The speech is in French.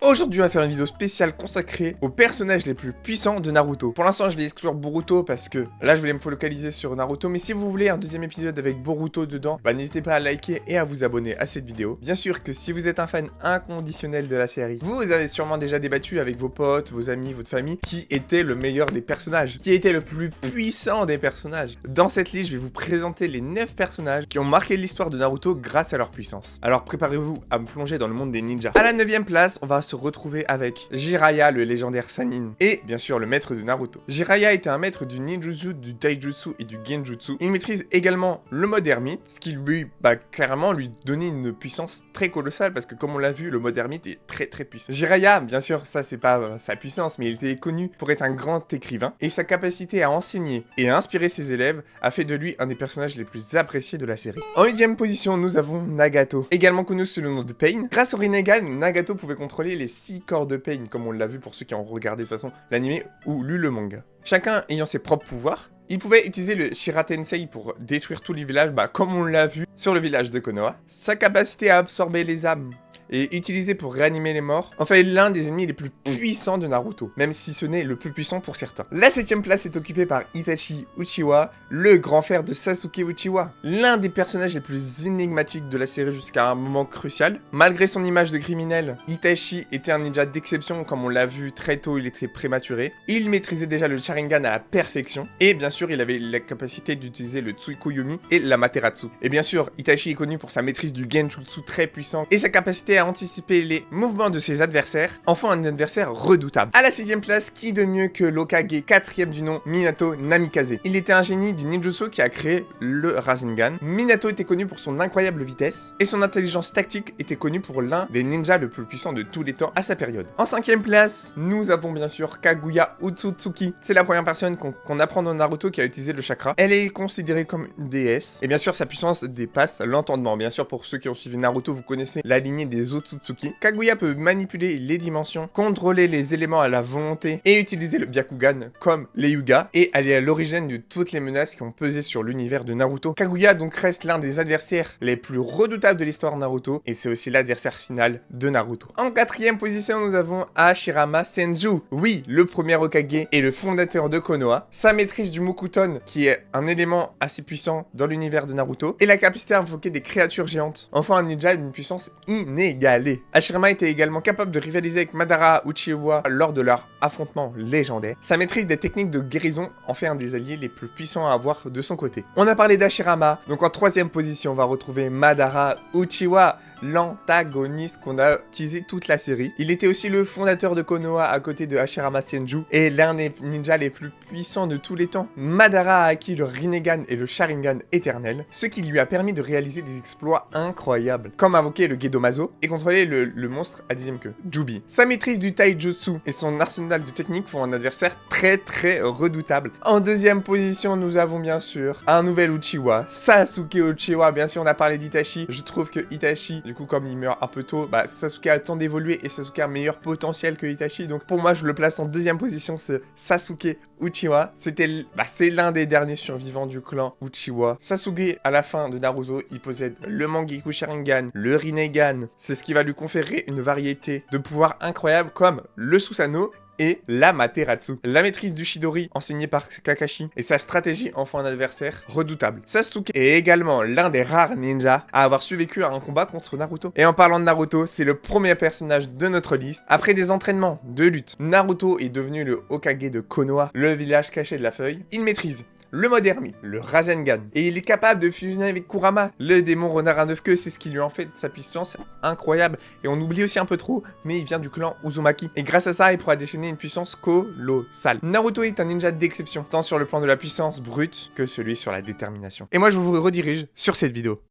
Aujourd'hui on va faire une vidéo spéciale consacrée aux personnages les plus puissants de Naruto. Pour l'instant je vais exclure Boruto parce que là je voulais me focaliser sur Naruto, mais si vous voulez un deuxième épisode avec Boruto dedans, bah n'hésitez pas à liker et à vous abonner à cette vidéo. Bien sûr que si vous êtes un fan inconditionnel de la série, vous avez sûrement déjà débattu avec vos potes, vos amis, votre famille, qui était le meilleur des personnages, qui était le plus puissant des personnages. Dans cette liste je vais vous présenter les 9 personnages qui ont marqué l'histoire de Naruto grâce à leur puissance. Alors préparez-vous à me plonger dans le monde des ninjas. À la 9ème place, on va se retrouver avec Jiraiya, le légendaire Sannin, et bien sûr le maître de Naruto. Jiraiya était un maître du ninjutsu, du taijutsu et du genjutsu. Il maîtrise également le mode ermite, ce qui lui, clairement lui donnait une puissance très colossale, parce que comme on l'a vu, le mode ermite est très puissant. Jiraiya, bien sûr, ça c'est pas sa puissance, mais il était connu pour être un grand écrivain, et sa capacité à enseigner et à inspirer ses élèves a fait de lui un des personnages les plus appréciés de la série. En 8ème position, nous avons Nagato, également connu sous le nom de Pain. Grâce au Rinnegan, Nagato pouvait contrôler les 6 corps de Pain, comme on l'a vu pour ceux qui ont regardé de toute façon l'anime ou lu le manga. Chacun ayant ses propres pouvoirs, il pouvait utiliser le Shira Tensei pour détruire tous les villages, comme on l'a vu sur le village de Konoha. Sa capacité à absorber les âmes et utilisé pour réanimer les morts, en fait l'un des ennemis les plus puissants de Naruto, même si ce n'est le plus puissant pour certains. La 7ème place est occupée par Itachi Uchiwa, le grand frère de Sasuke Uchiwa, l'un des personnages les plus énigmatiques de la série jusqu'à un moment crucial. Malgré son image de criminel, Itachi était un ninja d'exception, comme on l'a vu très tôt, il était prématuré. Il maîtrisait déjà le Sharingan à la perfection, et bien sûr il avait la capacité d'utiliser le Tsukuyomi et l'Amaterasu. Et bien sûr, Itachi est connu pour sa maîtrise du Genjutsu très puissant, et sa capacité à anticiper les mouvements de ses adversaires, enfin un adversaire redoutable. À la 6ème place, qui de mieux que l'Hokage 4ème du nom, Minato Namikaze. Il était un génie du ninjutsu qui a créé le Rasengan. Minato était connu pour son incroyable vitesse, et son intelligence tactique était connue pour l'un des ninjas le plus puissants de tous les temps à sa période. En 5ème place, nous avons bien sûr Kaguya Otsutsuki. C'est la première personne qu'on apprend dans Naruto qui a utilisé le chakra. Elle est considérée comme une déesse, et bien sûr sa puissance dépasse l'entendement. Bien sûr, pour ceux qui ont suivi Naruto, vous connaissez la lignée des Otsutsuki. Kaguya peut manipuler les dimensions, contrôler les éléments à la volonté et utiliser le Byakugan comme les Hyuga, et elle est à l'origine de toutes les menaces qui ont pesé sur l'univers de Naruto. Kaguya donc reste l'un des adversaires les plus redoutables de l'histoire de Naruto, et c'est aussi l'adversaire final de Naruto. En 4ème position, nous avons Hashirama Senju. Oui, le premier Hokage et le fondateur de Konoha. Sa maîtrise du Mokuton, qui est un élément assez puissant dans l'univers de Naruto, et la capacité à invoquer des créatures géantes. Enfin un ninja d'une puissance inégalée. Hashirama était également capable de rivaliser avec Madara Uchiwa lors de leur affrontement légendaire. Sa maîtrise des techniques de guérison en fait un des alliés les plus puissants à avoir de son côté. On a parlé d'Hashirama, donc en 3ème position on va retrouver Madara Uchiwa, l'antagoniste qu'on a teasé toute la série. Il était aussi le fondateur de Konoha à côté de Hashirama Senju, et l'un des ninjas les plus puissants de tous les temps. Madara a acquis le Rinnegan et le Sharingan éternel, ce qui lui a permis de réaliser des exploits incroyables, comme invoquer le Gedomazo et contrôler le monstre à 10ème queue, Jubi. Sa maîtrise du Taijutsu et son arsenal de techniques font un adversaire très redoutable. En 2ème position, nous avons bien sûr un nouvel Uchiwa, Sasuke Uchiwa. Bien sûr, on a parlé d'Itachi. Je trouve que Itachi, du coup, comme il meurt un peu tôt, Sasuke a le temps d'évoluer et Sasuke a un meilleur potentiel que Itachi. Donc pour moi, je le place en 2ème position, c'est Sasuke Uchiwa. C'est l'un des derniers survivants du clan Uchiwa. Sasuke, à la fin de Naruto, il possède le Mangekyou Sharingan, le Rinnegan. C'est ce qui va lui conférer une variété de pouvoirs incroyables comme le Susanoo et l'Amaterasu. La maîtrise du Chidori, enseignée par Kakashi, et sa stratégie en font un adversaire redoutable. Sasuke est également l'un des rares ninjas à avoir survécu à un combat contre Naruto. Et en parlant de Naruto, c'est le premier personnage de notre liste. Après des entraînements de lutte, Naruto est devenu le Hokage de Konoha, le village caché de la feuille. Il maîtrise le mode ermite, le Rasengan, et il est capable de fusionner avec Kurama, le démon renard à 9 queues. C'est ce qui lui en fait de sa puissance incroyable, et on oublie aussi un peu trop, mais il vient du clan Uzumaki, et grâce à ça, il pourra déchaîner une puissance colossale. Naruto est un ninja d'exception, tant sur le plan de la puissance brute que celui sur la détermination. Et moi je vous redirige sur cette vidéo.